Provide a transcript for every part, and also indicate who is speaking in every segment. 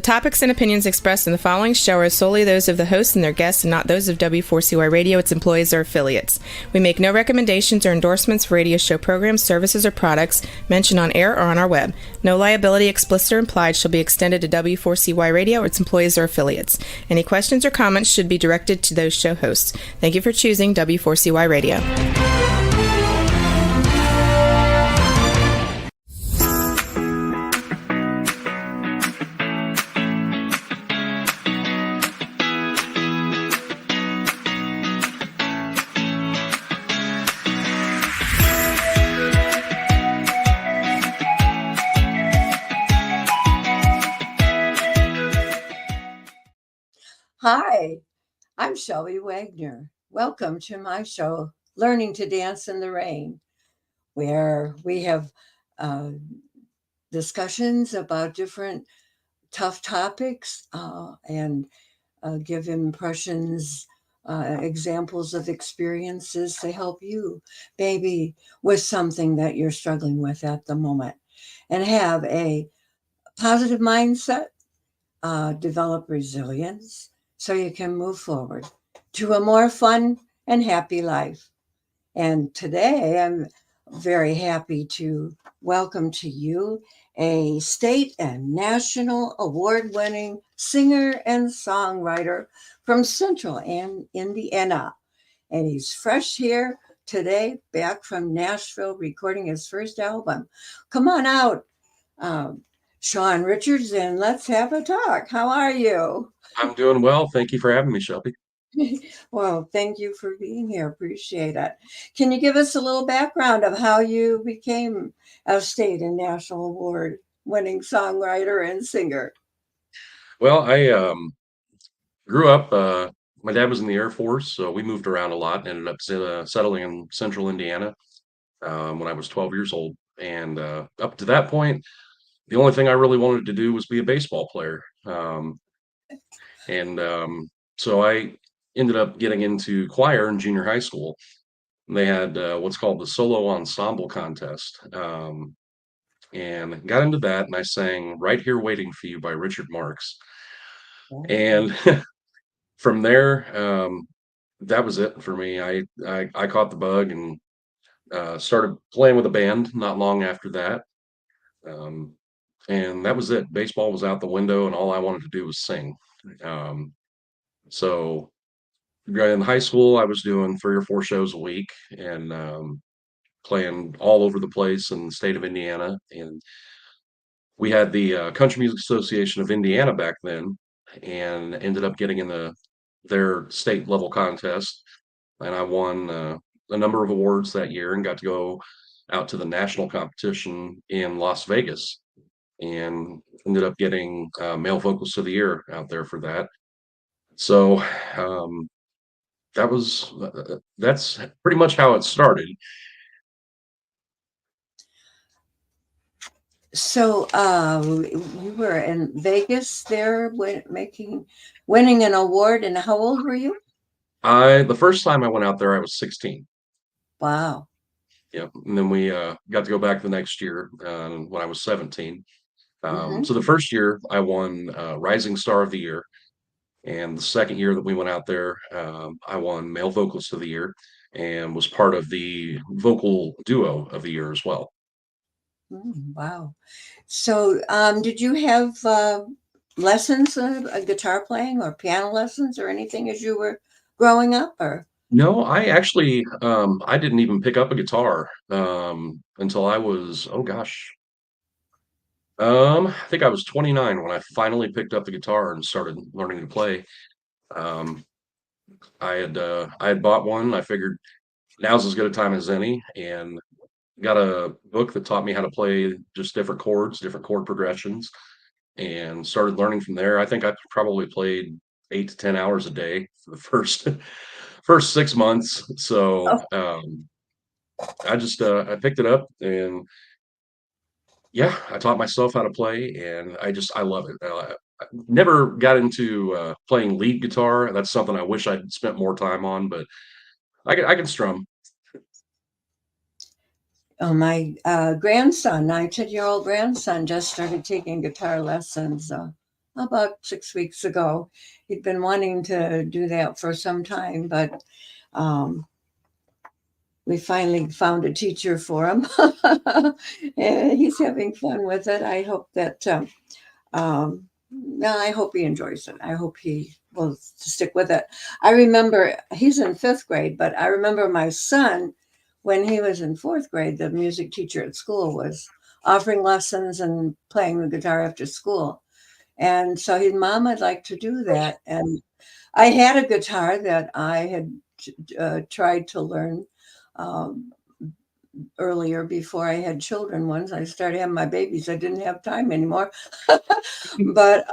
Speaker 1: topics and opinions expressed in the following show are solely those of the host and their guests and not those of W4CY Radio, its employees, or affiliates. We make no recommendations or endorsements for radio show programs, services, or products mentioned on air or on our web. No liability, explicit or implied, shall be extended to W4CY Radio or its employees or affiliates. Any questions or comments should be directed to those show hosts. Thank you for choosing W4CY Radio.
Speaker 2: Hi, I'm Shelby Wagner. Welcome to my show, Learning to Dance in the Rain, where we have discussions about different tough topics and give impressions, examples of experiences to help you maybe with something that you're struggling with at the moment, and have a positive mindset, develop resilience, so you can move forward to a more fun and happy life. And today I'm very happy to welcome to you a state and national award-winning singer and songwriter from Central Indiana. And he's fresh here today, back from Nashville, recording his first album. Come on out, Shawn Richards, and let's have a talk. How are you?
Speaker 3: I'm doing well. Thank you for having me, Shelby.
Speaker 2: Well, thank you for being here. Appreciate it. Can you give us a little background of how you became a state and national award winning songwriter and singer?
Speaker 3: Well, I grew up, my dad was in the Air Force, so we moved around a lot and ended up settling in Central Indiana when I was 12 years old. And up to that point, the only thing I really wanted to do was be a baseball player. So I ended up getting into choir in junior high school. They had what's called the solo ensemble contest, and got into that. And I sang "Right Here Waiting for You" by Richard Marx. And from there, that was it for me. I caught the bug and started playing with a band not long after that. And that was it. Baseball was out the window, and all I wanted to do was sing. So in high school, I was doing 3 or 4 shows a week and playing all over the place in the state of Indiana. And we had the Country Music Association of Indiana back then, and ended up getting in their state level contest. And I won a number of awards that year and got to go out to the national competition in Las Vegas, and ended up getting Male Vocalist of the Year out there for that. So that's pretty much how it started.
Speaker 2: So you were in Vegas there winning an award, and how old were you?
Speaker 3: The first time I went out there, I was 16.
Speaker 2: Wow.
Speaker 3: Yep. And then we got to go back the next year when I was 17.
Speaker 2: Mhm.
Speaker 3: So the first year I won Rising Star of the Year. And the second year that we went out there, I won Male Vocalist of the Year and was part of the Vocal Duo of the Year as well.
Speaker 2: Wow. So did you have lessons of guitar playing or piano lessons or anything as you were growing up? Or
Speaker 3: No, I actually, I didn't even pick up a guitar until I was, oh gosh, I think I was 29 when I finally picked up the guitar and started learning to play. Um, I had bought one. I figured now's as good a time as any, and got a book that taught me how to play just different chords, different chord progressions, and started learning from there. I think I probably played 8 to 10 hours a day for the first 6 months. So I picked it up, and yeah, I taught myself how to play, and I love it. I never got into playing lead guitar. That's something I wish I'd spent more time on, but I can strum.
Speaker 2: oh, my grandson, my 10-year-old grandson, just started taking guitar lessons about 6 weeks ago. He'd been wanting to do that for some time, but we finally found a teacher for him. And he's having fun with it. I hope that no, I hope he enjoys it. I hope he will stick with it. I remember he's in 5th grade, but I remember my son, when he was in 4th grade, the music teacher at school was offering lessons and playing the guitar after school. And so his mom would like to do that. And I had a guitar that I had tried to learn um, earlier before I had children. Once I started having my babies, I didn't have time anymore. But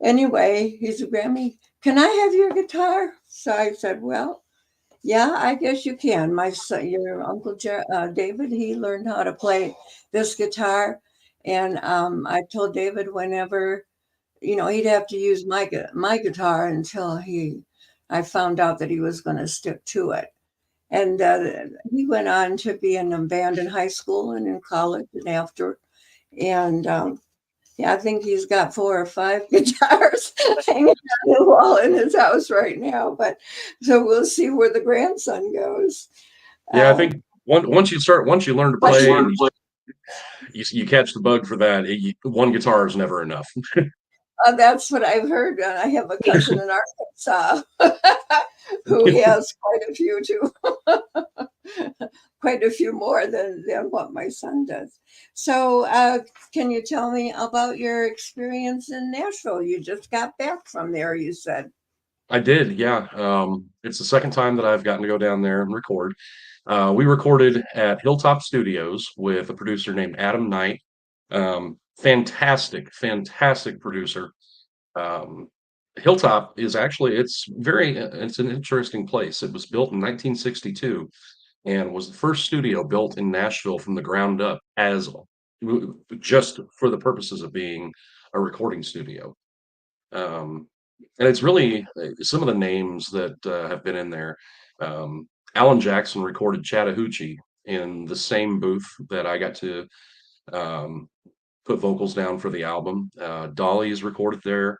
Speaker 2: anyway, he said, Grammy, can I have your guitar? So I said, well, yeah, I guess you can. My son, your uncle David, he learned how to play this guitar. And I told David whenever, he'd have to use my guitar until I found out that he was going to stick to it. And he went on to be in a band in high school and in college and after. And yeah, I think he's got 4 or 5 guitars hanging on the wall in his house right now. But so we'll see where the grandson goes.
Speaker 3: Yeah, I think once you learn to play and you catch the bug for that, one guitar is never enough.
Speaker 2: That's what I've heard. And I have a cousin in Arkansas who has quite a few too, quite a few more than what my son does. So, can you tell me about your experience in Nashville? You just got back from there, you said.
Speaker 3: I did, yeah. It's the second time that I've gotten to go down there and record. We recorded at Hilltop Studios with a producer named Adam Knight. Fantastic producer. Um, Hilltop is actually it's an interesting place. It was built in 1962 and was the first studio built in Nashville from the ground up as just for the purposes of being a recording studio. Um, and it's really some of the names that have been in there. Alan Jackson recorded Chattahoochee in the same booth that I got to um, put vocals down for the album. Dolly is recorded there.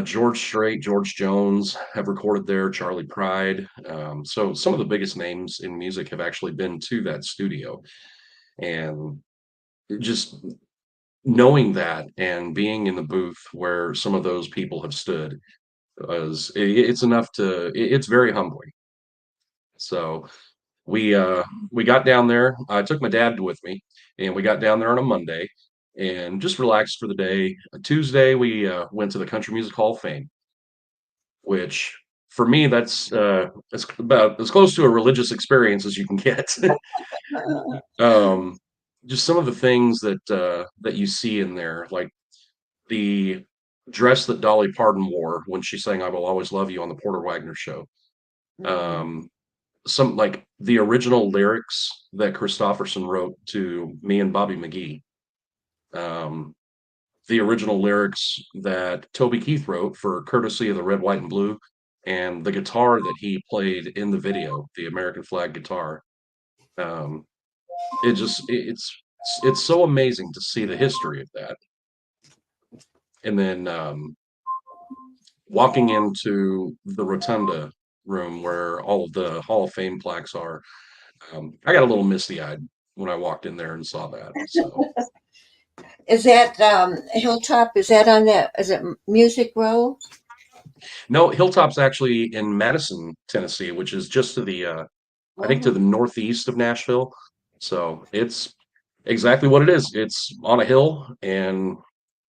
Speaker 3: George Strait, George Jones have recorded there, Charlie Pride. So some of the biggest names in music have actually been to that studio. And just knowing that and being in the booth where some of those people have stood it's enough it's very humbling. So we got down there. I took my dad with me, and we got down there on a Monday and just relaxed for the day. Tuesday we went to the Country Music Hall of Fame, which for me that's about as close to a religious experience as you can get. um, just some of the things that you see in there, like the dress that Dolly Parton wore when she sang "I Will Always Love You" on the Porter Wagner show.
Speaker 2: Mm.
Speaker 3: Um, some like the original lyrics that Christofferson wrote to me and Bobby McGee. Um, the original lyrics that Toby Keith wrote for "Courtesy of the Red, White, and Blue," and the guitar that he played in the video, the American flag guitar. Um, it's so amazing to see the history of that. And then walking into the rotunda room where all of the Hall of Fame plaques are, I got a little misty-eyed when I walked in there and saw that. So
Speaker 2: Is that Hilltop? Is that on that? Is it Music Row?
Speaker 3: no, Hilltop's actually in Madison, Tennessee, which is just to the I think to the
Speaker 2: Mhm.
Speaker 3: northeast of Nashville. So it's exactly what it is. It's on a hill, and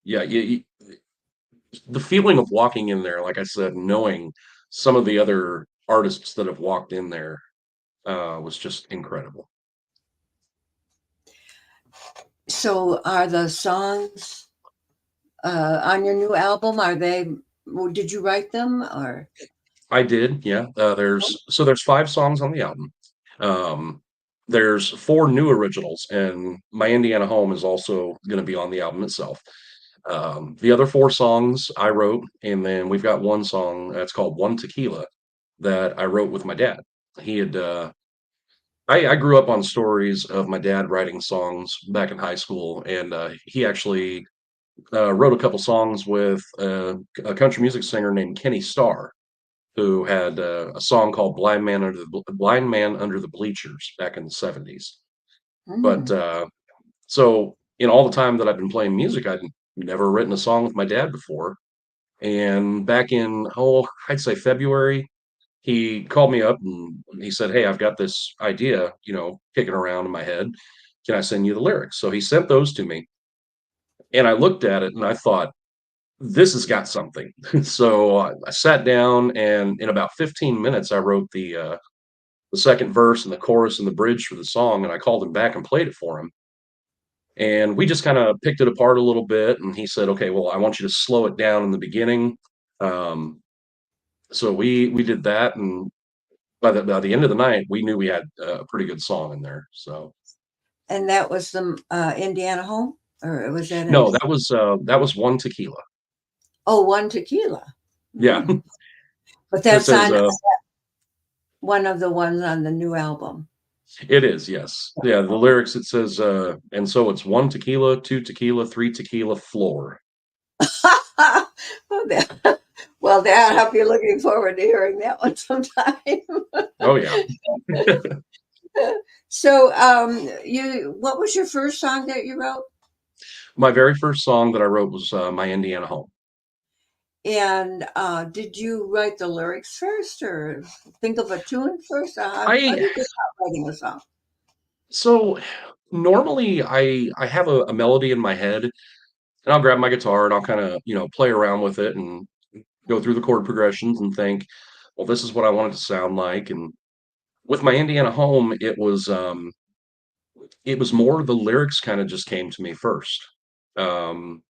Speaker 3: yeah, the feeling of walking in there, like I said, knowing some of the other artists that have walked in there was just incredible.
Speaker 2: So, are the songs on your new album? Are they? Did you write them or?
Speaker 3: I did, yeah. There's 5 songs on the album. Um, there's 4 new originals, and My Indiana Home is also going to be on the album itself. The other 4 songs I wrote, and then we've got one song that's called One Tequila that I wrote with my dad. He had I grew up on stories of my dad writing songs back in high school, and he actually wrote a couple songs with a country music singer named Kenny Starr, who had a song called Blind Man Under the Bleachers back in the 70s. But
Speaker 2: Mm.
Speaker 3: so in all the time that I've been playing music, I'd never written a song with my dad before. And back in, oh, I'd say February, he called me up and he said, "Hey, I've got this idea, kicking around in my head. Can I send you the lyrics?" So he sent those to me, and I looked at it and I thought, this has got something. So I sat down, and in about 15 minutes, I wrote the second verse and the chorus and the bridge for the song, and I called him back and played it for him. And we just kind of picked it apart a little bit. And he said, "Okay, well, I want you to slow it down in the beginning." Um, so we did that, and by the end of the night, we knew we had a pretty good song in there. So
Speaker 2: And that was the Indiana home, or was that
Speaker 3: no,
Speaker 2: in?
Speaker 3: that was one tequila.
Speaker 2: Oh, one tequila.
Speaker 3: Yeah,
Speaker 2: Mm. But
Speaker 3: it
Speaker 2: that's
Speaker 3: says
Speaker 2: on one of the ones on the new album.
Speaker 3: it is, yes. Yeah, the lyrics, it says, and so it's one tequila, two tequila, three tequila, floor.
Speaker 2: well, that I'll be looking forward to hearing that one sometime.
Speaker 3: Oh yeah.
Speaker 2: So, what was your first song that you wrote?
Speaker 3: My very first song that I wrote was My Indiana Home.
Speaker 2: And did you write the lyrics first, or think of a tune first? Or how do
Speaker 3: I
Speaker 2: you go about writing a song?
Speaker 3: so normally I have a melody in my head, and I'll grab my guitar and I'll kind of, play around with it and go through the chord progressions and think, well, this is what I want it to sound like. And with My Indiana Home, it was more the lyrics kind of just came to me first. Um,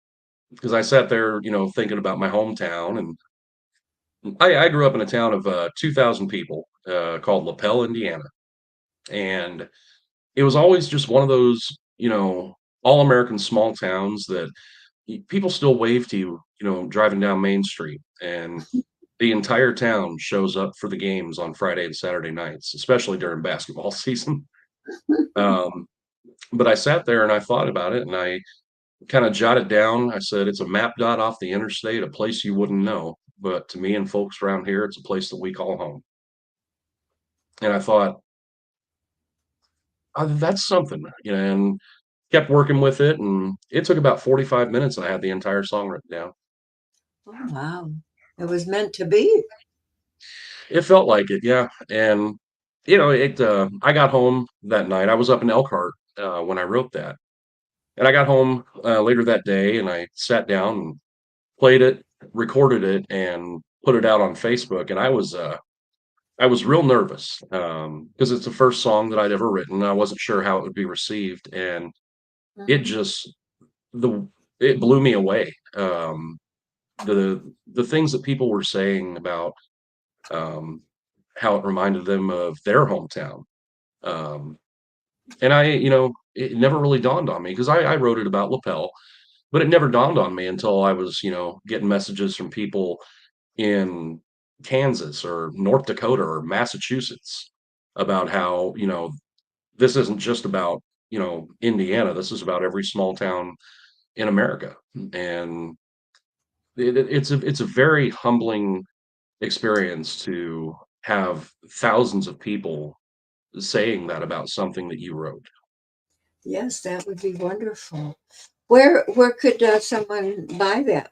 Speaker 3: because I sat there, thinking about my hometown, and I grew up in a town of 2,000 people called LaPel, Indiana, and it was always just one of those, all American small towns that people still wave to you, driving down Main Street, and the entire town shows up for the games on Friday and Saturday nights, especially during basketball season. Um, but I sat there and I thought about it, and I kind of jotted down. I said, "It's a map dot off the interstate, a place you wouldn't know. But to me and folks around here, it's a place that we call home." And I thought, that's something, and kept working with it. And it took about 45 minutes and I had the entire song written down.
Speaker 2: Oh, wow. It was meant to be.
Speaker 3: It felt like it, yeah. And, I got home that night. I was up in Elkhart when I wrote that. And I got home later that day and I sat down and played it, recorded it, and put it out on Facebook. And I was real nervous because it's the first song that I'd ever written. I wasn't sure how it would be received, and it
Speaker 2: Mhm.
Speaker 3: just the it blew me away. The things that people were saying about um, how it reminded them of their hometown, um, and it never really dawned on me because I wrote it about lapel, but it never dawned on me until I was getting messages from people in Kansas or North Dakota or Massachusetts about how, this isn't just about, Indiana. This is about every small town in America. And it's a very humbling experience to have thousands of people saying that about something that you wrote.
Speaker 2: Yes, that would be wonderful. Where could someone buy that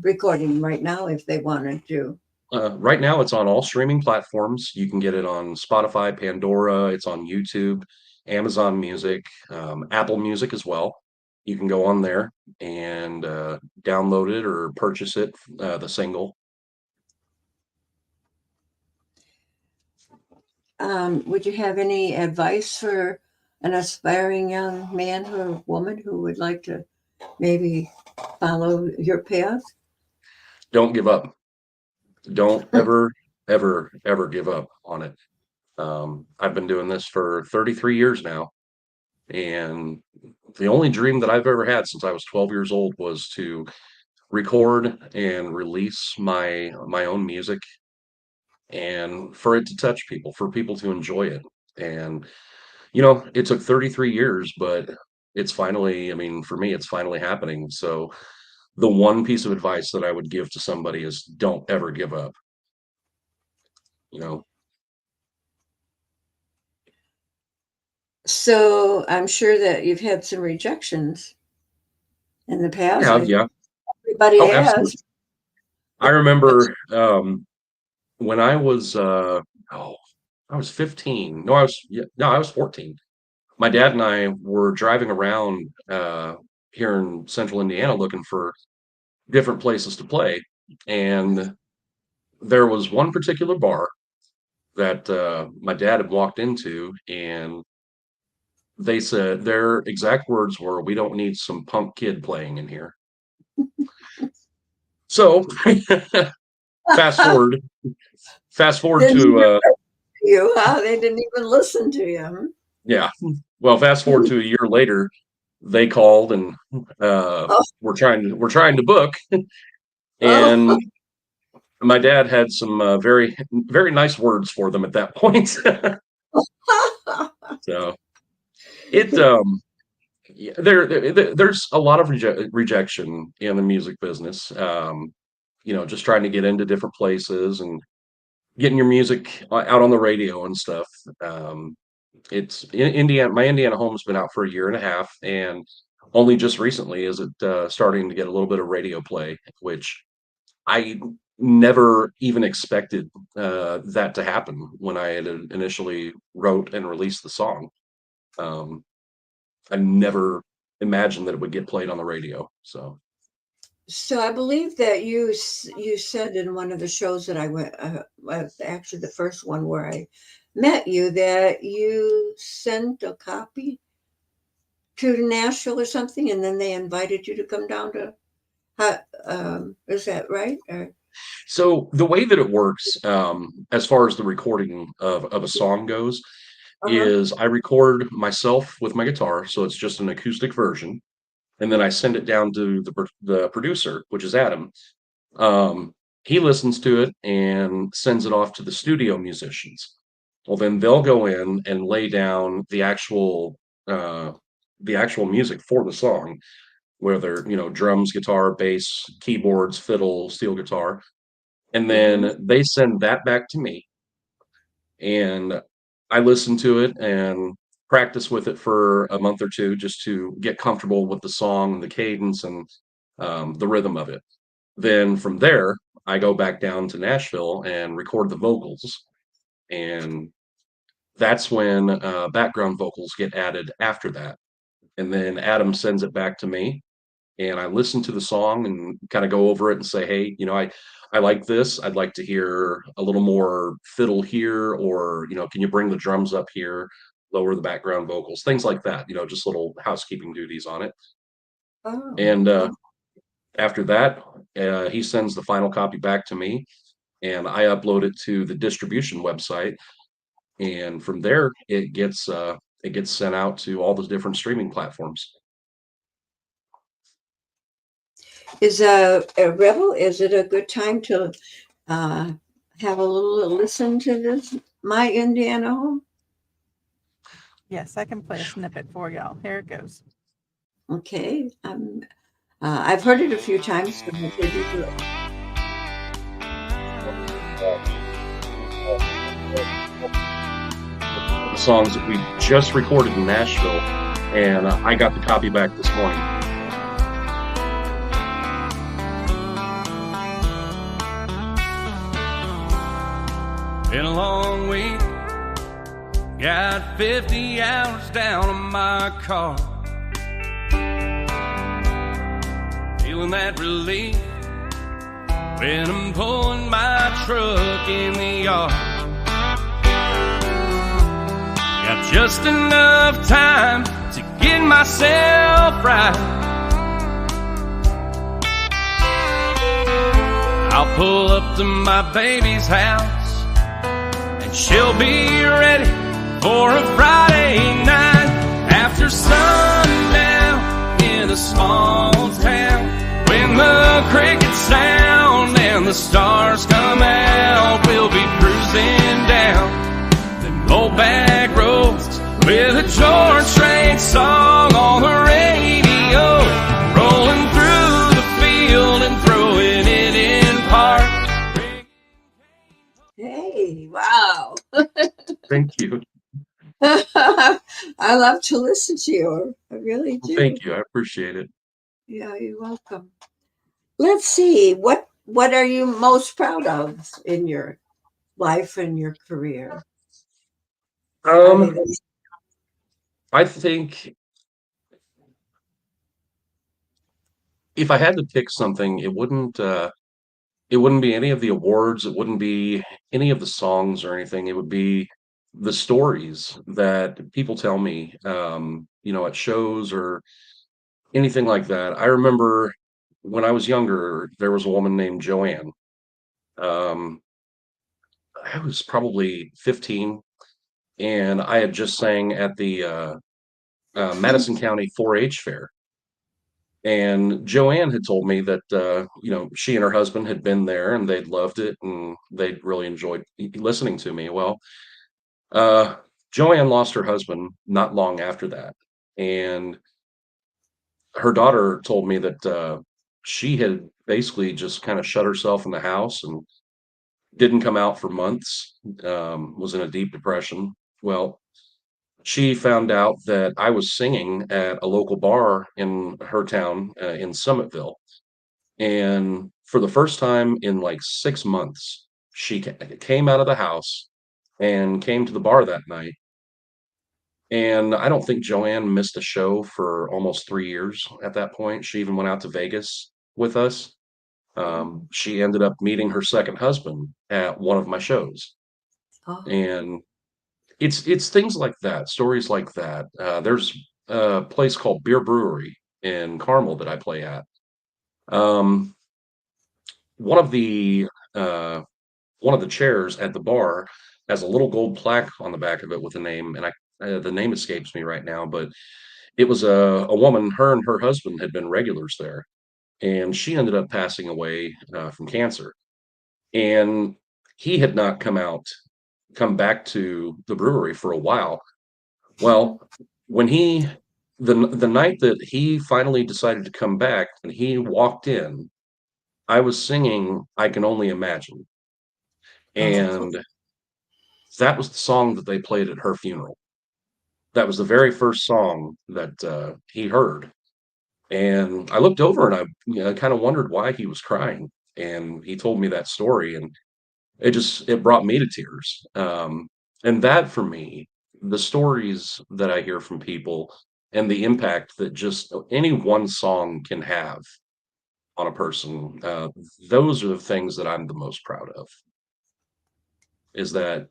Speaker 2: recording right now if they wanted to?
Speaker 3: Right now, it's on all streaming platforms. You can get it on Spotify, Pandora. It's on YouTube, Amazon Music, Apple Music as well. You can go on there and download it or purchase it, the single.
Speaker 2: Would you have any advice for an aspiring young man or woman who would like to maybe follow your path?
Speaker 3: Don't give up. Don't ever, ever, ever give up on it. I've been doing this for 33 years now, and the only dream that I've ever had since I was 12 years old was to record and release my own music and for it to touch people, for people to enjoy it. And it took 33 years, but it's finally, I mean, for me, it's finally happening. So the one piece of advice that I would give to somebody is don't ever give up, you know?
Speaker 2: So I'm sure that you've had some rejections in the past.
Speaker 3: Yeah, yeah.
Speaker 2: Everybody
Speaker 3: Oh,
Speaker 2: has.
Speaker 3: absolutely. I remember when I was 15. No, I was 14. My dad and I were driving around here in central Indiana looking for different places to play. And there was one particular bar that my dad had walked into, and they said their exact words were, "We don't need some punk kid playing in here." So fast forward, fast forward
Speaker 2: Didn't
Speaker 3: to
Speaker 2: even listen to you, huh? They didn't even listen to you.
Speaker 3: yeah. Well, fast forward to a year later, they called and
Speaker 2: Oh,
Speaker 3: we're trying to book,
Speaker 2: oh.
Speaker 3: and my dad had some very very nice words for them at that point. So it yeah, there's a lot of rejection in the music business. Just trying to get into different places and getting your music out on the radio and stuff. It's in Indiana. My Indiana home's been out for a year and a half, and only just recently is it starting to get a little bit of radio play, which I never even expected that to happen when I had initially wrote and released the song. Um, I never imagined that it would get played on the radio. So
Speaker 2: So I believe that you said in one of the shows that I went, actually the first one where I met you, that you sent a copy to Nashville or something, and then they invited you to come down to. Is that right?
Speaker 3: So the way that it works, as far as the recording of a song goes,
Speaker 2: Uh-huh.
Speaker 3: is I record myself with my guitar, so it's just an acoustic version, and then I send it down to the producer, which is Adam. Um, he listens to it and sends it off to the studio musicians. Well, then they'll go in and lay down the actual music for the song, whether drums, guitar, bass, keyboards, fiddle, steel guitar, and
Speaker 2: Hmm.
Speaker 3: then they send that back to me, and I listen to it and practice with it for a month or two just to get comfortable with the song, the cadence, and the rhythm of it. Then from there, I go back down to Nashville and record the vocals, and that's when background vocals get added after that. And then Adam sends it back to me, and I listen to the song and kind of go over it and say, "Hey, I like this. I'd like to hear a little more fiddle here, or can you bring the drums up here, lower the background vocals, things like that. Just little housekeeping duties on it."
Speaker 2: Oh,
Speaker 3: And
Speaker 2: oh.
Speaker 3: after that, he sends the final copy back to me, and I upload it to the distribution website, and from there it gets sent out to all the different streaming platforms.
Speaker 2: Is a rebel? Is it a good time to uh, have a little listen to this? My Indiana home.
Speaker 4: Yes, I can play a snippet for y'all. Here it goes.
Speaker 2: Okay. I've heard it a few times. So I'll give you the-
Speaker 3: The songs that we just recorded in Nashville, and I got the copy back this morning.
Speaker 5: Been a long week, got 50 hours down on my car. Feeling that relief when I'm pulling my truck in the yard. Got just enough time to get myself right. I'll pull up to my baby's house, and she'll be ready for a Friday night. After sundown in a small town, when the crickets sound and the stars come out, we'll be cruising down them old back roads with a George Strait song on the radio.
Speaker 2: Hey, wow.
Speaker 3: Thank you.
Speaker 2: I love to listen to you. I really do.
Speaker 3: Thank you. I appreciate it.
Speaker 2: Yeah, you're welcome. Let's see. What are you most proud of in your life and your career? I mean,
Speaker 3: I think if I had to pick something, it wouldn't be any of the awards, it wouldn't be any of the songs or anything. It would be the stories that people tell me, at shows or anything like that. I remember when I was younger, there was a woman named Joanne. Um, I was probably 15, and I had just sang at the Madison County 4-H fair. And Joanne had told me that, she and her husband had been there and they'd loved it and they'd really enjoyed listening to me. Well, uh, Joanne lost her husband not long after that. And her daughter told me that she had basically just kind of shut herself in the house and didn't come out for months, was in a deep depression. Well, she found out that I was singing at a local bar in her town in Summitville. And for the first time in like 6 months, she came out of the house and came to the bar that night. And I don't think Joanne missed a show for almost 3 years at that point. She even went out to Vegas with us. She ended up meeting her second husband at one of my shows.
Speaker 2: oh,
Speaker 3: And it's things like that, stories like that. There's a place called Beer Brewery in Carmel that I play at. Um, one of the uh, one of the chairs at the bar has a little gold plaque on the back of it with a name, and the name escapes me right now, but it was a woman. Her and her husband had been regulars there, and she ended up passing away from cancer. And he had not come back to the brewery for a while. Well, when the night that he finally decided to come back and he walked in, I was singing "I Can Only Imagine,"
Speaker 2: oh,
Speaker 3: and that was the song that they played at her funeral. That was the very first song that he heard. And I looked over and I kind of wondered why he was crying. And he told me that story, and it brought me to tears. And that for me, the stories that I hear from people and the impact that just any one song can have on a person, those are the things that I'm the most proud of. Is that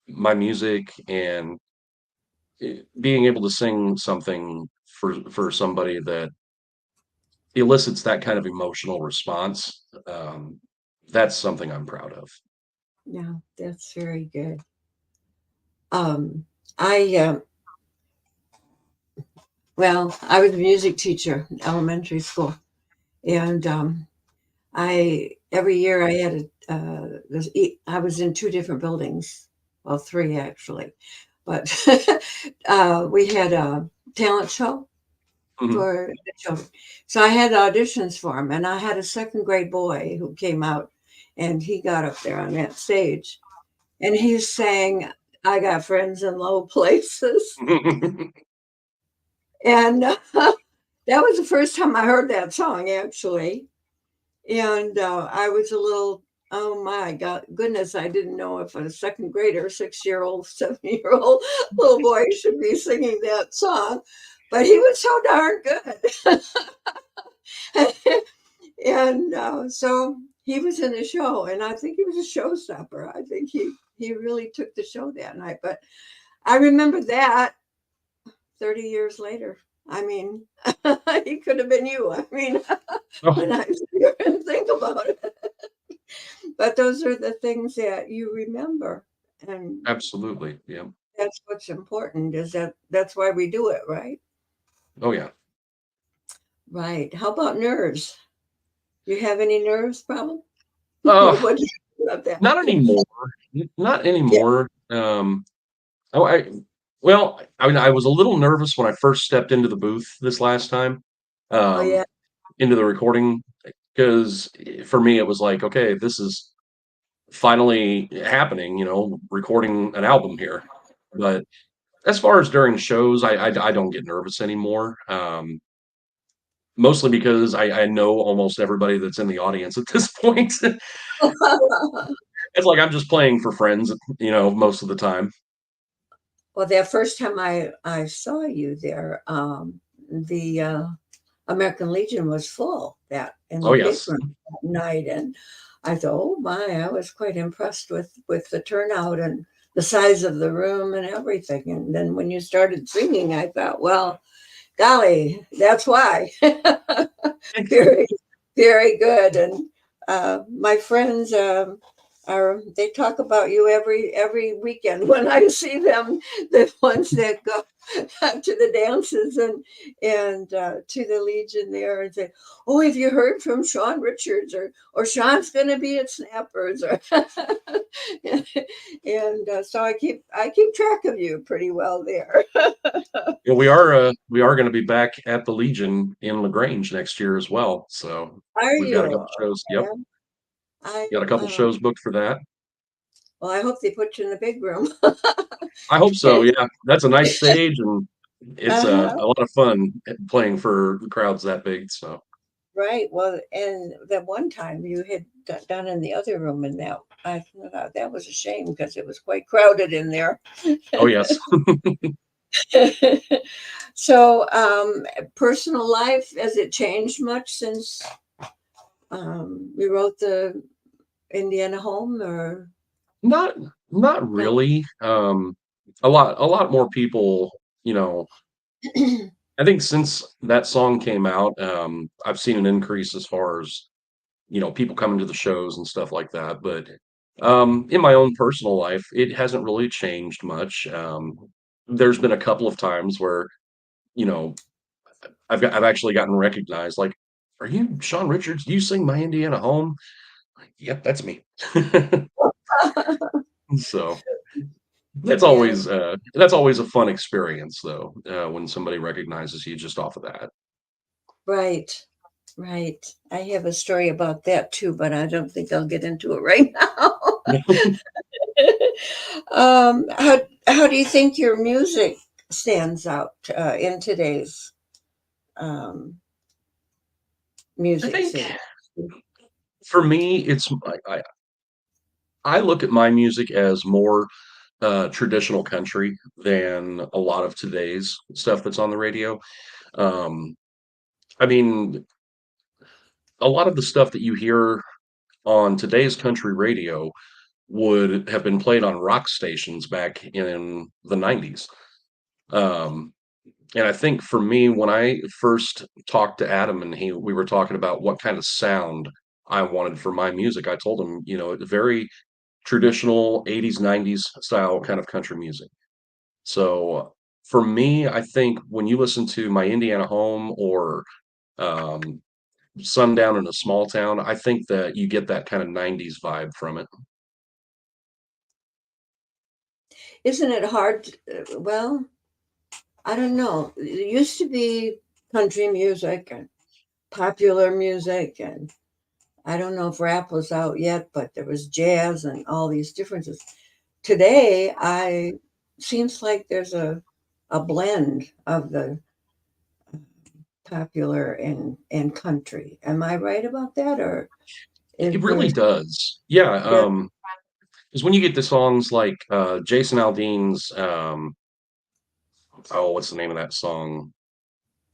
Speaker 3: my music and being able to sing something for somebody that elicits that kind of emotional response, that's something I'm proud of.
Speaker 2: yeah, that's very good. Um, I I was a music teacher in elementary school, and I every year I had I was in two different buildings, well, three actually, but we had a talent show
Speaker 3: Mhm.
Speaker 2: for the children. So I had auditions for him, and I had a second grade boy who came out, and he got up there on that stage, and he sang, "I got friends in low places," and that was the first time I heard that song actually, and I was a little. Oh my God, goodness, I didn't know if a second grader, 6-year-old, 7-year-old little boy should be singing that song, but he was so darn good. And so he was in the show, and I think he was a showstopper. I think he really took the show that night. But I remember that 30 years later. I mean, he could have been you. I mean,
Speaker 3: Oh,
Speaker 2: when I sit here and think about it. But those are the things that you remember, and
Speaker 3: absolutely. Yeah.
Speaker 2: that's what's important. Is that's why we do it, right?
Speaker 3: Oh, yeah.
Speaker 2: Right. How about nerves? You have any nerves problem?
Speaker 3: Uh,
Speaker 2: What do you think about that?
Speaker 3: not anymore. Not
Speaker 2: Yeah.
Speaker 3: anymore. Oh, well, I mean, I was a little nervous when I first stepped into the booth this last time,
Speaker 2: Oh yeah.
Speaker 3: um, into the recording, because for me, it was like, okay, finally happening, recording an album here. But as far as during shows, I don't get nervous anymore. Mostly because I know almost everybody that's in the audience at this point. It's like I'm just playing for friends, most of the time.
Speaker 2: Well, that first time I saw you there, the American Legion was full that in
Speaker 3: Oh,
Speaker 2: the big
Speaker 3: yes.
Speaker 2: room that night, and I thought, oh my, I was quite impressed with the turnout and the size of the room and everything. And then when you started singing, I thought, well, golly, that's why. Very, very good. And my friends they talk about you every weekend when I see them, the ones that go to the dances and to the Legion there, and say, "Oh, have you heard from Shawn Richards or Shawn's going to be at Snappers?" Or and so I keep track of you pretty well there.
Speaker 3: Yeah, we are going to be back at the Legion in LaGrange next year as well. So
Speaker 2: Are
Speaker 3: we've got a
Speaker 2: you?
Speaker 3: couple shows. Yep,
Speaker 2: Yeah. I
Speaker 3: got a couple shows booked for that.
Speaker 2: Well, I hope they put you in the big room.
Speaker 3: I hope so. Yeah, that's a nice stage, and it's
Speaker 2: Uh-huh.
Speaker 3: a lot of fun playing for crowds that big. So,
Speaker 2: Right. Well, and that one time you had done in the other room, and that I thought that was a shame because it was quite crowded in there.
Speaker 3: oh yes.
Speaker 2: So, personal life, has it changed much since you wrote the Indiana Home, or
Speaker 3: Not not
Speaker 2: no?
Speaker 3: really. A lot more people, I think since that song came out, I've seen an increase as far as, people coming to the shows and stuff like that. But in my own personal life, it hasn't really changed much. There's been a couple of times where, you know, I've actually gotten recognized, like, "Are you Shawn Richards? Do you sing My Indiana Home?" Like, "Yep, that's me." So
Speaker 2: Yeah.
Speaker 3: that's always a fun experience though, when somebody recognizes you just off of that.
Speaker 2: Right. Right. I have a story about that too, but I don't think I'll get into it right now. How do you think your music stands out in today's um,
Speaker 3: I
Speaker 2: music
Speaker 3: think
Speaker 2: scene?
Speaker 3: for me, I look at my music as more traditional country than a lot of today's stuff that's on the radio. Um, I mean, a lot of the stuff that you hear on today's country radio would have been played on rock stations back in the 90s. Um, and I think for me, when I first talked to Adam and we were talking about what kind of sound I wanted for my music, I told him, very traditional 80s, 90s style kind of country music. So for me, I think when you listen to My Indiana Home or um, Sundown in a Small Town, I think that you get that kind of 90s vibe from it.
Speaker 2: Isn't it hard? Well, I don't know. It used to be country music and popular music, and I don't know if rap was out yet, but there was jazz and all these differences. Today, I seems like there's a blend of the popular and country. Am I right about that, or is
Speaker 3: It really
Speaker 2: there?
Speaker 3: does. Yeah.
Speaker 2: Yeah.
Speaker 3: Because when you get the songs like Jason Aldean's, oh, what's the name of that song?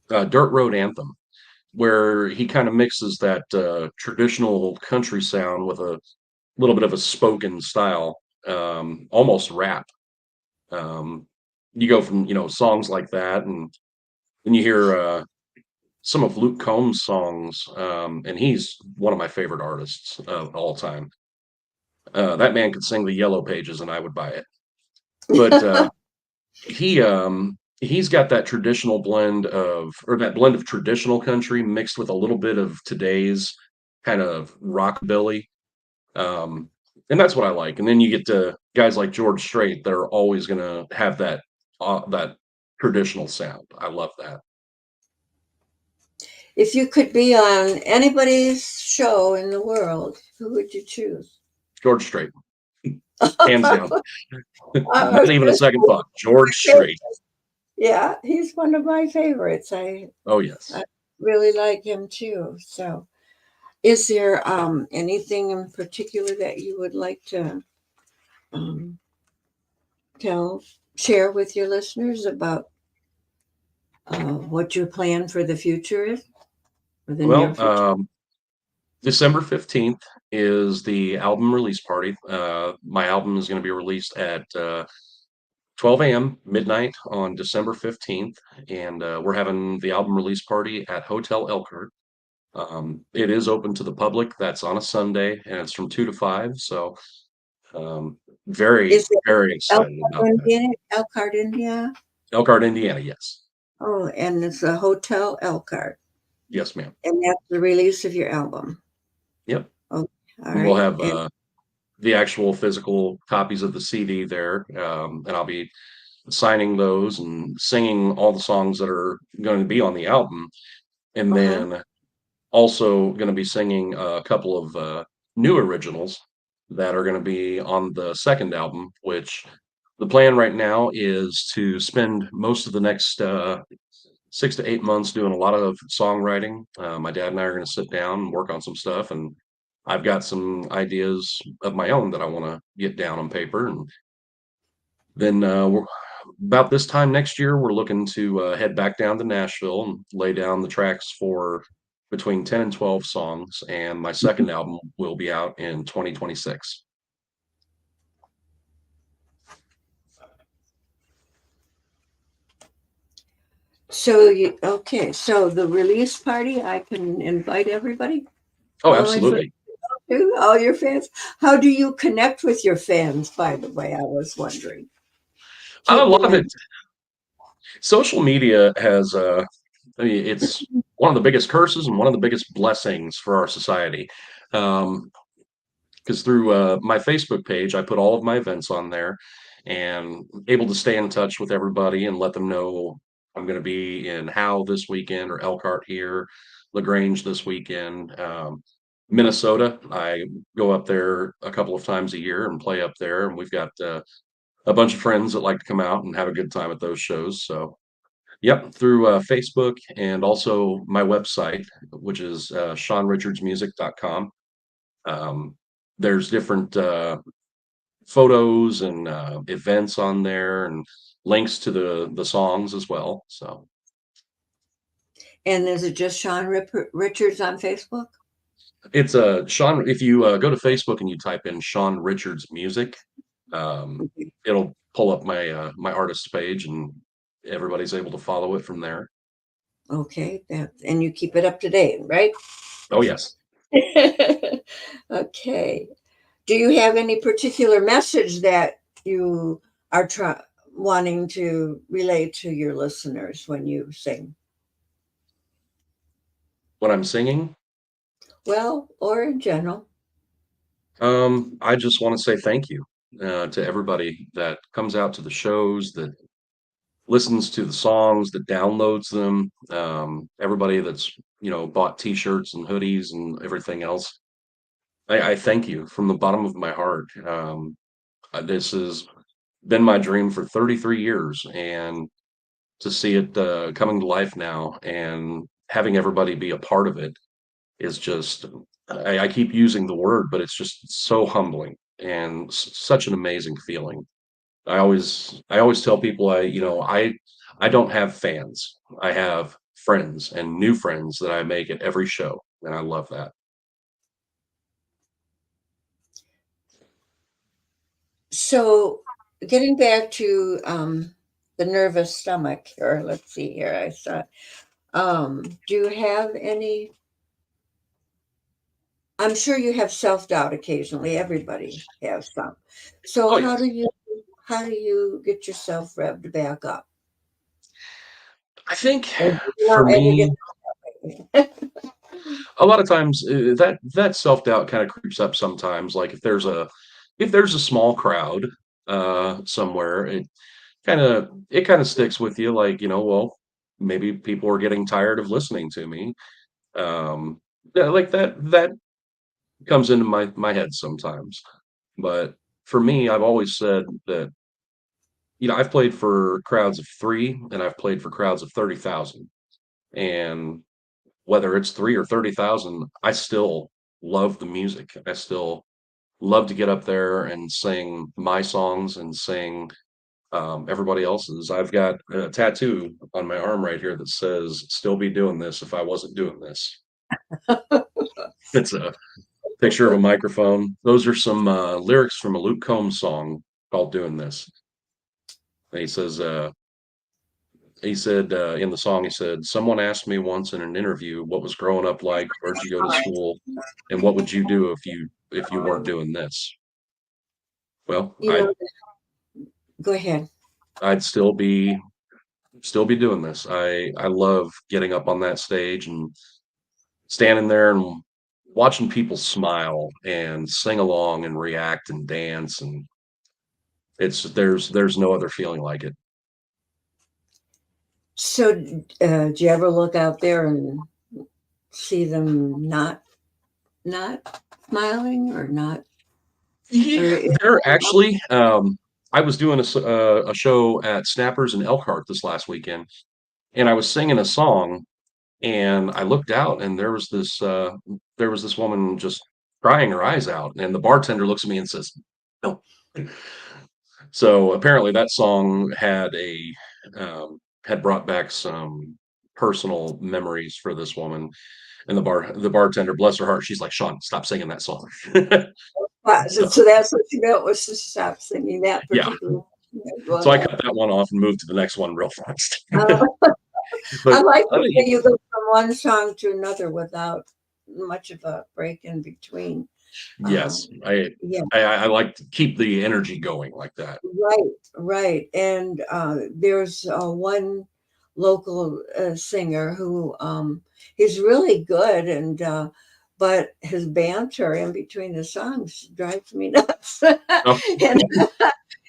Speaker 3: Dirt Road Anthem, where he kind of mixes that traditional country sound with a little bit of a spoken style, almost rap. Um, you go from, songs like that, and then you hear some of Luke Combs' songs, and he's one of my favorite artists of all time. That man could sing the Yellow Pages, and I would buy it. But he's got that traditional blend or that blend of traditional country mixed with a little bit of today's kind of rockabilly. Um, and that's what I like. And then you get to guys like George Strait that are always going to have that traditional sound. I love that.
Speaker 2: If you could be on anybody's show in the world, who would you choose?
Speaker 3: George Strait, hands down.
Speaker 2: I
Speaker 3: Not
Speaker 2: was
Speaker 3: even a
Speaker 2: just
Speaker 3: second thought. George Strait.
Speaker 2: yeah, he's one of my favorites.
Speaker 3: Oh yes.
Speaker 2: I really like him too. So, is there anything in particular that you would like to um, share with your listeners about what your plan for the future is, or the near
Speaker 3: Well,
Speaker 2: future?
Speaker 3: December 15th is the album release party. My album is going to be released at 12 a.m. midnight on December 15th, and we're having the album release party at Hotel Elkhart. It is open to the public. That's on a Sunday, and it's from 2 to 5. So, um, very,
Speaker 2: Is it
Speaker 3: very excited about that.
Speaker 2: Elkhart, India?
Speaker 3: Elkhart, Indiana. Yes.
Speaker 2: Oh, and it's a Hotel Elkhart,
Speaker 3: Yes, ma'am.
Speaker 2: and that's the release of your album.
Speaker 3: Yep.
Speaker 2: Oh, all
Speaker 3: And we'll
Speaker 2: right.
Speaker 3: have
Speaker 2: And
Speaker 3: the actual physical copies of the CD there, and I'll be signing those and singing all the songs that are going to be on the album, and
Speaker 2: uh-huh.
Speaker 3: then also going to be singing a couple of new originals that are going to be on the second album, which the plan right now is to spend most of the next 6 to 8 months doing a lot of songwriting. My dad and I are going to sit down and work on some stuff, and I've got some ideas of my own that I want to get down on paper. And then about this time next year, we're looking to head back down to Nashville and lay down the tracks for between 10 and 12 songs. And my second album will be out in 2026.
Speaker 2: So so the release party, I can invite everybody,
Speaker 3: Oh,
Speaker 2: all my friends,
Speaker 3: absolutely.
Speaker 2: all your fans. How do you connect with your fans, by the way? I was wondering.
Speaker 3: A
Speaker 2: Keep
Speaker 3: lot
Speaker 2: them
Speaker 3: of it,
Speaker 2: in.
Speaker 3: social media has, I mean, it's one of the biggest curses and one of the biggest blessings for our society. Um, because through my Facebook page, I put all of my events on there and able to stay in touch with everybody and let them know I'm going to be in Howe this weekend or Elkhart here, LaGrange this weekend. Minnesota, I go up there a couple of times a year and play up there, and we've got a bunch of friends that like to come out and have a good time at those shows. So, yep, through Facebook and also my website, which is ShawnRichardsMusic.com. Um, there's different photos and events on there and links to the songs as well. So
Speaker 2: And is it just Shawn Richards on Facebook?
Speaker 3: it's Shawn. If you go to Facebook and you type in Shawn Richards Music, um,
Speaker 2: Okay.
Speaker 3: it'll pull up my my artist page and everybody's able to follow it from there.
Speaker 2: Okay, and you keep it up to date, right?
Speaker 3: Oh yes.
Speaker 2: Okay. Do you have any particular message that you are wanting to relay to your listeners when you sing?
Speaker 3: When I'm singing,
Speaker 2: Well, or in general.
Speaker 3: I just want to say thank you to everybody that comes out to the shows, that listens to the songs, that downloads them. Everybody that's bought T-shirts and hoodies and everything else. I thank you from the bottom of my heart. This has been my dream for 33 years, and to see it coming to life now and having everybody be a part of it is just. I keep using the word, but it's just so humbling and such an amazing feeling. I always tell people I don't have fans. I have friends and new friends that I make at every show, and I love that.
Speaker 2: So, getting back to the nervous stomach, or let's see here, I saw. Do you have any? I'm sure you have self-doubt occasionally. Everybody has some. So
Speaker 3: Oh yes.
Speaker 2: how do you get yourself revved back up?
Speaker 3: I think
Speaker 2: And
Speaker 3: for
Speaker 2: and you
Speaker 3: me,
Speaker 2: get
Speaker 3: a lot of times that self-doubt kind of creeps up sometimes. Like if there's a small crowd somewhere, it kind of sticks with you. Like, well, maybe people are getting tired of listening to me. Um, yeah, like that comes into my head sometimes. But for me, I've always said that, I've played for crowds of 3 and I've played for crowds of 30,000. And whether it's 3 or 30,000, I still love the music. I still love to get up there and sing my songs and sing everybody else's. I've got a tattoo on my arm right here that says, "Still be doing this if I wasn't doing this." It's a picture of a microphone. Those are some lyrics from a Luke Combs song called "Doing This." And he said in the song, he said, "Someone asked me once in an interview what was growing up like, where'd you go to school, and what would you do if you weren't doing this?" Well,
Speaker 2: You know, go ahead.
Speaker 3: I'd still be doing this. I love getting up on that stage and standing there and watching people smile and sing along and react and dance, and there's no other feeling like it.
Speaker 2: So, do you ever look out there and see them not smiling or not?
Speaker 3: Yeah, they're actually. I was doing a show at Snappers in Elkhart this last weekend, and I was singing a song, and I looked out, and there was this woman just crying her eyes out, and the bartender looks at me and says, "No." So apparently, that song had brought back some personal memories for this woman, and the bartender, bless her heart, she's like, "Shawn, stop singing that song." So,
Speaker 2: So that's what you meant, was to stop singing that
Speaker 3: yeah.
Speaker 2: particular.
Speaker 3: So I cut that one off and moved to the next one real fast.
Speaker 2: I
Speaker 3: But
Speaker 2: like the way you go from one song to another without much of a break in between.
Speaker 3: yes,
Speaker 2: Yeah,
Speaker 3: I like to keep the energy going like that.
Speaker 2: right. And there's one local singer who he's really good, and but his banter in between the songs drives me nuts.
Speaker 3: Oh,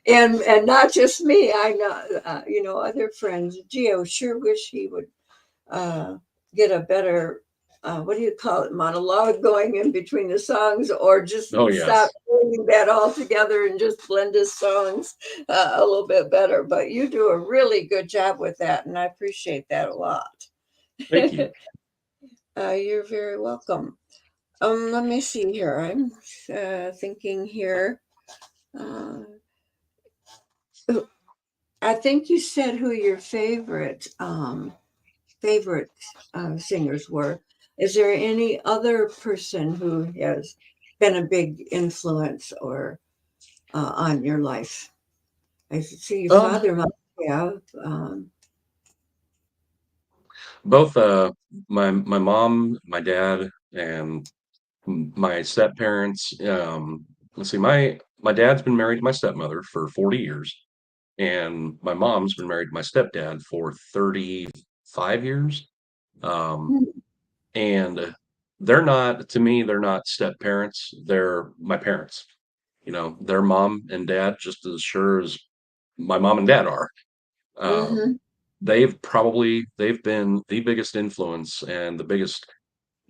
Speaker 2: And not just me. I know, other friends. Gee, I sure wish he would get a better, what do you call it, monologue going in between the songs, or just
Speaker 3: oh
Speaker 2: stop
Speaker 3: yes.
Speaker 2: doing that altogether and just blend his songs a little bit better. But you do a really good job with that, and I appreciate that a lot.
Speaker 3: Thank you.
Speaker 2: You're very welcome. Let me see here. I'm thinking here. Uh, I think you said who your favorite singers were. Is there any other person who has been a big influence or on your life? I see your
Speaker 3: Um,
Speaker 2: father must have.
Speaker 3: both my mom, my dad, and my step parents. Let's see, my dad's been married to my stepmother for 40 years, and my mom's been married to my stepdad for 35 years. Um,
Speaker 2: Hmm.
Speaker 3: and they're not, to me, they're not step parents. They're my parents. Their mom and dad, just as sure as my mom and dad are. Um,
Speaker 2: Mm-hmm.
Speaker 3: they've been the biggest influence and the biggest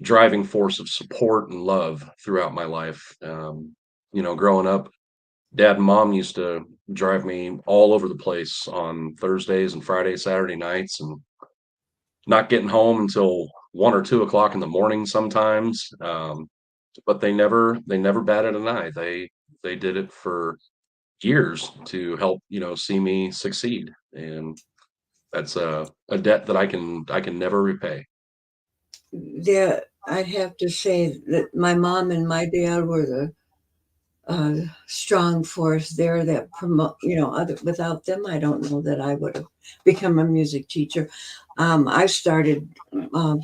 Speaker 3: driving force of support and love throughout my life. Growing up, dad and mom used to drive me all over the place on Thursdays and Friday, Saturday nights, and not getting home until 1 or 2 o'clock in the morning sometimes. But they never batted an eye. They did it for years to help, see me succeed. And that's a debt that I can never repay.
Speaker 2: Yeah, I'd have to say that my mom and my dad were the strong force there that promote, without them, I don't know that I would have become a music teacher. I started uh,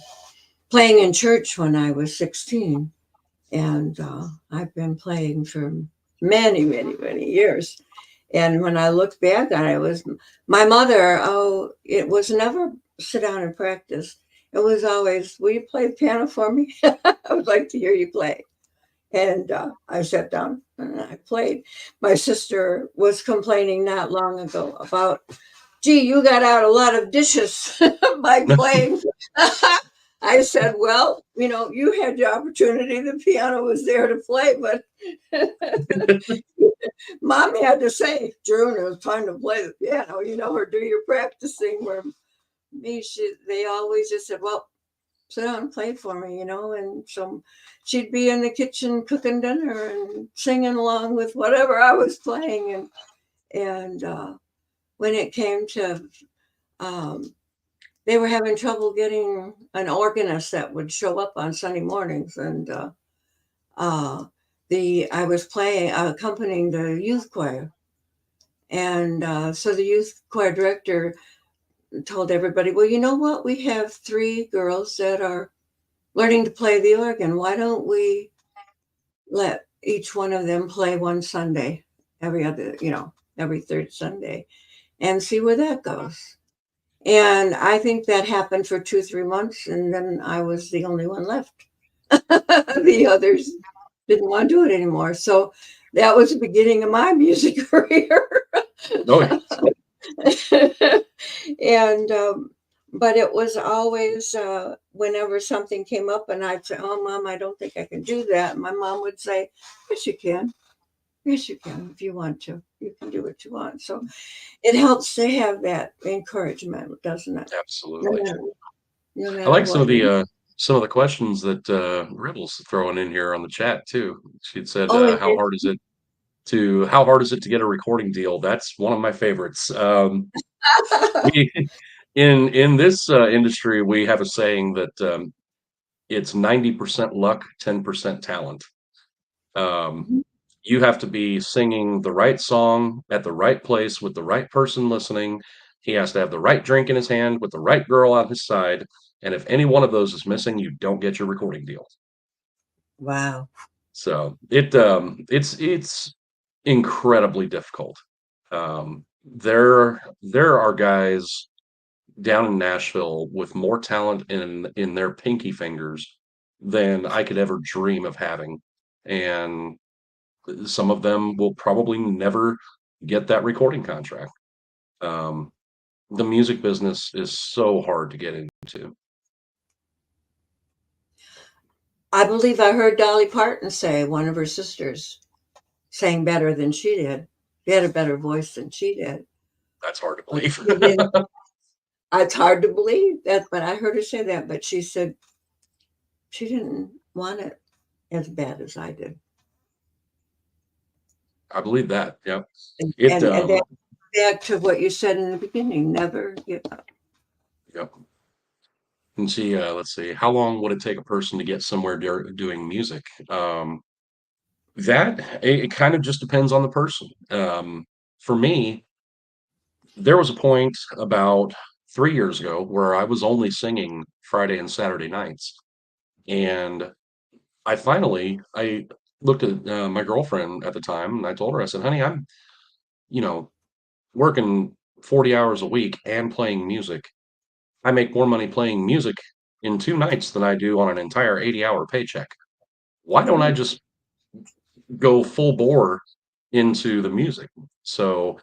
Speaker 2: playing in church when I was 16, and I've been playing for many, many, many years. And when I look back on it, it was my mother. Oh, it was never sit down and practice. It was always, will you play the piano for me? I would like to hear you play. And I sat down and I played. My sister was complaining not long ago about, gee, you got out a lot of dishes by playing. I said, well, you had the opportunity. The piano was there to play, but Mom had to say, June, it was time to play the piano, or do your practicing. Where they always just said, well, sit down and play for me, and so she'd be in the kitchen cooking dinner and singing along with whatever I was playing. And when it came to, they were having trouble getting an organist that would show up on Sunday mornings. And I was accompanying the youth choir. And so the youth choir director told everybody, well, you know what? We have 3 girls that are learning to play the organ. Why don't we let each one of them play one Sunday, every 3rd Sunday, and see where that goes? And I think that happened for 2-3 months, and then I was the only one left. The others didn't want to do it anymore. So that was the beginning of my music career.
Speaker 3: Oh, yeah.
Speaker 2: And but it was always whenever something came up and I'd say, oh, Mom, I don't think I can do that. My mom would say, yes, you can. Yes, you can. If you want to, you can do what you want. So it helps to have that encouragement, doesn't it?
Speaker 3: Absolutely.
Speaker 2: No
Speaker 3: I
Speaker 2: matter
Speaker 3: like some
Speaker 2: what.
Speaker 3: of the questions that Riddle's throwing in here on the chat too. She'd said,
Speaker 2: Oh, it
Speaker 3: how hard is it to get a recording deal? That's one of my favorites. We in this industry, we have a saying that it's 90% luck, 10% talent. You have to be singing the right song at the right place with the right person listening. He has to have the right drink in his hand with the right girl on his side. And if any one of those is missing, you don't get your recording deal.
Speaker 2: Wow.
Speaker 3: So it's incredibly difficult. There are guys down in Nashville with more talent in their pinky fingers than I could ever dream of having. And some of them will probably never get that recording contract. The music business is so hard to get into.
Speaker 2: I believe I heard Dolly Parton say one of her sisters sang better than she did. She had a better voice than she did.
Speaker 3: That's hard to
Speaker 2: But
Speaker 3: believe.
Speaker 2: it's hard to believe that, but I heard her say that. But she said she didn't want it as bad as I did.
Speaker 3: I believe that. Yep.
Speaker 2: And
Speaker 3: It
Speaker 2: that back to what you said in the beginning, never give up.
Speaker 3: Yep. And see, let's see, how long would it take a person to get somewhere doing music? It kind of just depends on the person. For me, there was a point about 3 years ago where I was only singing Friday and Saturday nights, and I looked at my girlfriend at the time, and I told her, I said, "Honey, I'm, you know, working 40 hours a week and playing music. I make more money playing music in 2 nights than I do on an entire 80-hour paycheck. Why don't I just go full bore into the music?" So,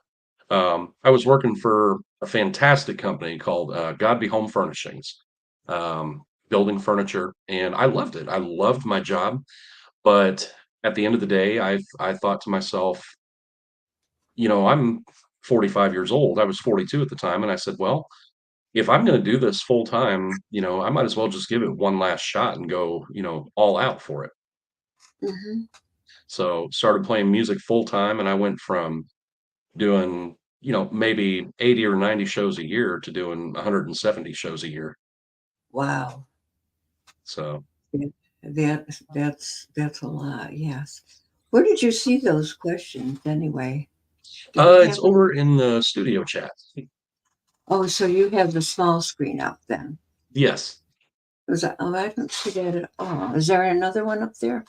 Speaker 3: I was working for a fantastic company called, Godby Home Furnishings, building furniture, and I loved it. I loved my job, but at the end of the day, I thought to myself, I'm 45 years old. I was 42 at the time, and I said, "Well, if I'm gonna do this full time, I might as well just give it one last shot and go, all out for it."
Speaker 2: Mm-hmm.
Speaker 3: So started playing music full time, and I went from doing, maybe 80 or 90 shows a year to doing 170 shows a year.
Speaker 2: Wow.
Speaker 3: So
Speaker 2: That's a lot. Yes. Where did you see those questions anyway? Do we
Speaker 3: it's
Speaker 2: have them?
Speaker 3: over in the studio chat.
Speaker 2: Oh, so you have the small screen up then?
Speaker 3: Yes.
Speaker 2: I don't see that at all. Is there another one up there?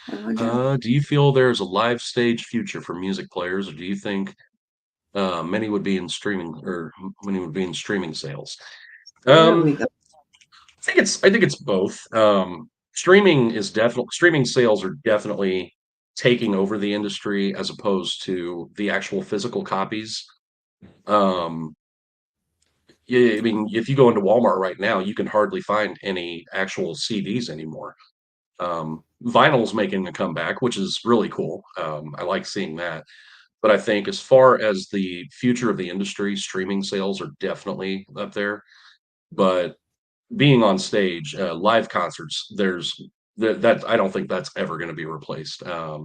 Speaker 2: I wonder.
Speaker 3: Do you feel there's a live stage future for music players, or do you think many would be in streaming sales?
Speaker 2: There we
Speaker 3: Um,
Speaker 2: go.
Speaker 3: I think it's both. Streaming sales are definitely taking over the industry as opposed to the actual physical copies. Um, yeah, I mean, if you go into Walmart right now, you can hardly find any actual CDs anymore. Vinyl's making a comeback, which is really cool. I like seeing that. But I think as far as the future of the industry, streaming sales are definitely up there. But being on stage, live concerts, there's that I don't think that's ever going to be replaced. I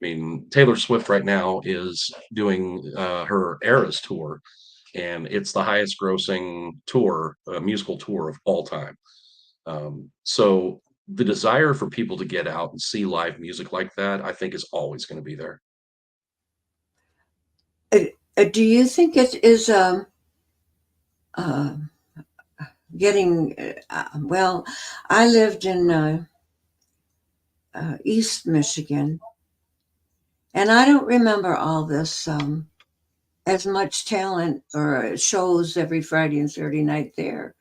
Speaker 3: mean, Taylor Swift right now is doing her Eras tour, and it's the highest grossing tour, musical tour of all time. So the desire for people to get out and see live music like that, I think, is always going to be there.
Speaker 2: Do you think it is uh, getting well? I lived in East Michigan, and I don't remember all this as much talent or shows every Friday and Saturday night there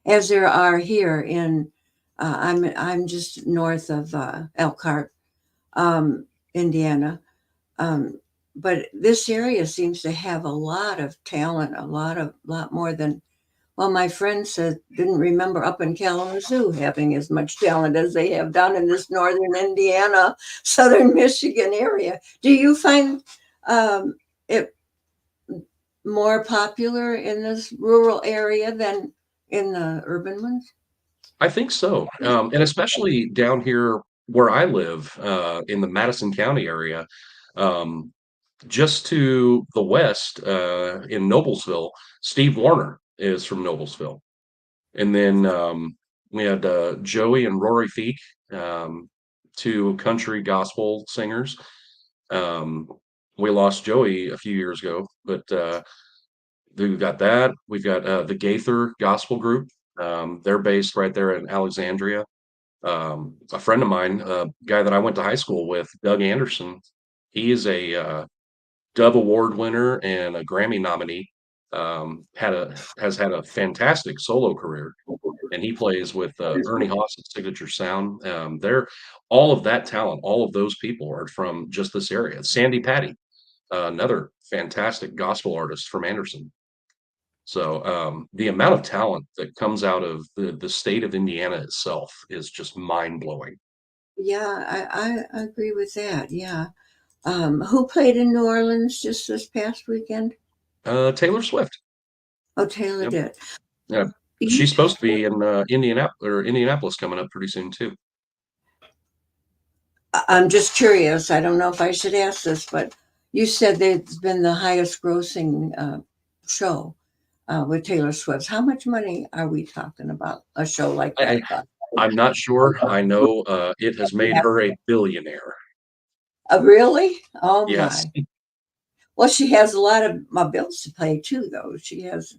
Speaker 2: as there are here in. I'm just north of Elkhart, Indiana. But this area seems to have a lot of talent, a lot more than, well, my friend said, didn't remember up in Kalamazoo having as much talent as they have down in this northern Indiana, southern Michigan area. Do you find it more popular in this rural area than in the urban ones?
Speaker 3: I think so, and especially down here where I live in the Madison County area. Um, just to the west in Noblesville, Steve Warner is from Noblesville. And then we had Joey and Rory Feek, two country gospel singers. Um, we lost Joey a few years ago, but we've got that. We've got the Gaither Gospel Group. They're based right there in Alexandria. A friend of mine, a guy that I went to high school with, Doug Anderson, he is a Dove Award winner and a Grammy nominee. Has had a fantastic solo career, and he plays with Ernie Haas at Signature Sound. They're all of that talent, all of those people are from just this area. Sandy Patty, another fantastic gospel artist from Anderson. So the amount of talent that comes out of the state of Indiana itself is just mind blowing.
Speaker 2: Yeah, I agree with that. Yeah. Who played in New Orleans just this past weekend?
Speaker 3: Taylor Swift.
Speaker 2: Oh, Taylor
Speaker 3: Yep.
Speaker 2: did.
Speaker 3: Yeah,
Speaker 2: You,
Speaker 3: she's supposed to be in Indianapolis coming up pretty soon too.
Speaker 2: I'm just curious. I don't know if I should ask this, but you said that it's been the highest grossing show with Taylor Swift. How much money are we talking about a show like
Speaker 3: I,
Speaker 2: that?
Speaker 3: I'm not sure. I know it has made her a billionaire.
Speaker 2: Really? Oh
Speaker 3: Yes.
Speaker 2: my. Well, she has a lot of my bills to pay too, though. She has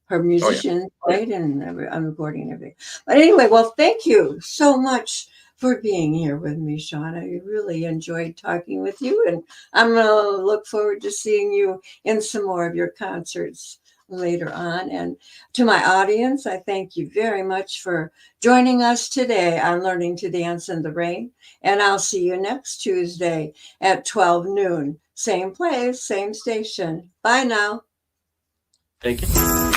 Speaker 2: her
Speaker 3: Oh yeah.
Speaker 2: musician, right, and I'm recording and everything. But anyway, well, thank you so much for being here with me, Shawn. I really enjoyed talking with you, and I'm gonna look forward to seeing you in some more of your concerts later on. And to my audience, I thank you very much for joining us today on Learning to Dance in the Rain. And I'll see you next Tuesday at 12 noon. Same place, same station. Bye now.
Speaker 3: Thank you.